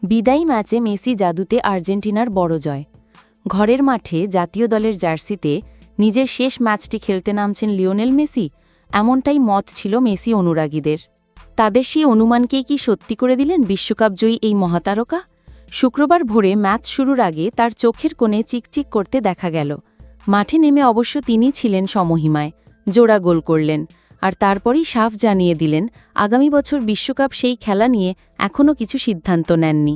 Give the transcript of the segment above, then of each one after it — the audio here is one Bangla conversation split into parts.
বিদায়ী ম্যাচে মেসি জাদুতে আর্জেন্টিনার বড় জয়। ঘরের মাঠে জাতীয় দলের জার্সিতে নিজের শেষ ম্যাচটি খেলতে নামছেন লিওনেল মেসি, এমনটাই মত ছিল মেসি অনুরাগীদের। তাদের সেই অনুমানকেই কি সত্যি করে দিলেন বিশ্বকাপজয়ী এই মহাতারকা? শুক্রবার ভোরে ম্যাচ শুরুর আগে তার চোখের কোণে চিকচিক করতে দেখা গেল। মাঠে নেমে অবশ্য তিনি ছিলেন সমহিমায়, জোড়া গোল করলেন, আর তারপরই সাফ জানিয়ে দিলেন আগামী বছর বিশ্বকাপ সেই খেলা নিয়ে এখনও কিছু সিদ্ধান্ত নেননি।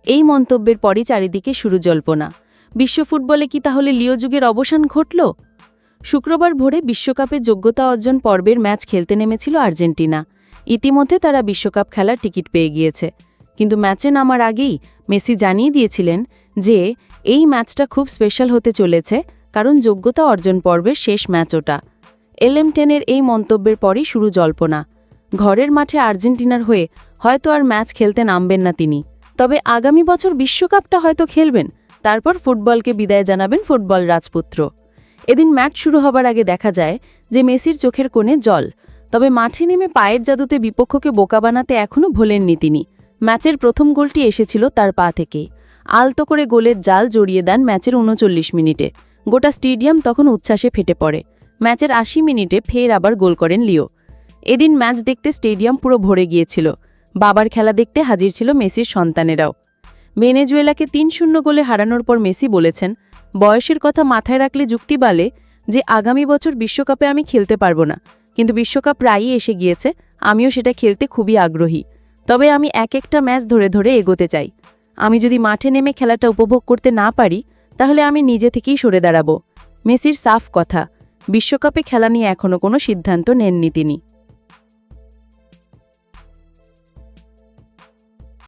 এই মন্তব্যের পরই চারিদিকে শুরু জল্পনা। বিশ্ব ফুটবলে কি তাহলে লিও যুগের অবসান ঘটল? শুক্রবার ভোরে বিশ্বকাপে যোগ্যতা অর্জন পর্বের ম্যাচ খেলতে নেমেছিল আর্জেন্টিনা। ইতিমধ্যে তারা বিশ্বকাপ খেলার টিকিট পেয়ে গিয়েছে, কিন্তু ম্যাচে নামার আগেই মেসি জানিয়ে দিয়েছিলেন যে এই ম্যাচটা খুব স্পেশাল হতে চলেছে, কারণ যোগ্যতা অর্জন পর্বের শেষ ম্যাচ ওটা। LM10-এর এই মন্তব্যের পরই শুরু জল্পনা। ঘরের মাঠে আর্জেন্টিনার হয়ে হয়তো আর ম্যাচ খেলতে নামবেন না তিনি, তবে আগামী বছর বিশ্বকাপটা হয়তো খেলবেন, তারপর ফুটবলকে বিদায় জানাবেন ফুটবল রাজপুত্র। এদিন ম্যাচ শুরু হবার আগে দেখা যায় যে মেসির চোখের কোণে জল, তবে মাঠে নেমে পায়ের জাদুতে বিপক্ষকে বোকা বানাতে এখনও ভোলেননি তিনি। ম্যাচের প্রথম গোলটি এসেছিল তার পা থেকে। আলতো করে গোলের জাল জড়িয়ে দেন ম্যাচের ৩৯ মিনিটে। গোটা স্টেডিয়াম তখন উচ্ছ্বাসে ফেটে পড়ে। ম্যাচের ৮০ মিনিটে ফের আবার গোল করেন লিও। এদিন ম্যাচ দেখতে স্টেডিয়াম পুরো ভরে গিয়েছিল। বাবার খেলা দেখতে হাজির ছিল মেসির সন্তানেরাও। ভেনেজুয়েলাকে ৩-০ গোলে হারানোর পর মেসি বলেছেন, বয়সের কথা মাথায় রাখলে যুক্তি বলে যে আগামী বছর বিশ্বকাপে আমি খেলতে পারবো না, কিন্তু বিশ্বকাপ প্রায়ই এসে গিয়েছে, আমিও সেটা খেলতে খুবই আগ্রহী। তবে আমি একটা ম্যাচ ধরে ধরে এগোতে চাই। আমি যদি মাঠে নেমে খেলাটা উপভোগ করতে না পারি, তাহলে আমি নিজে থেকেই সরে দাঁড়াবো। মেসির সাফ কথা, বিশ্বকাপে খেলা নিয়ে এখনও কোনো সিদ্ধান্ত নেননি তিনি।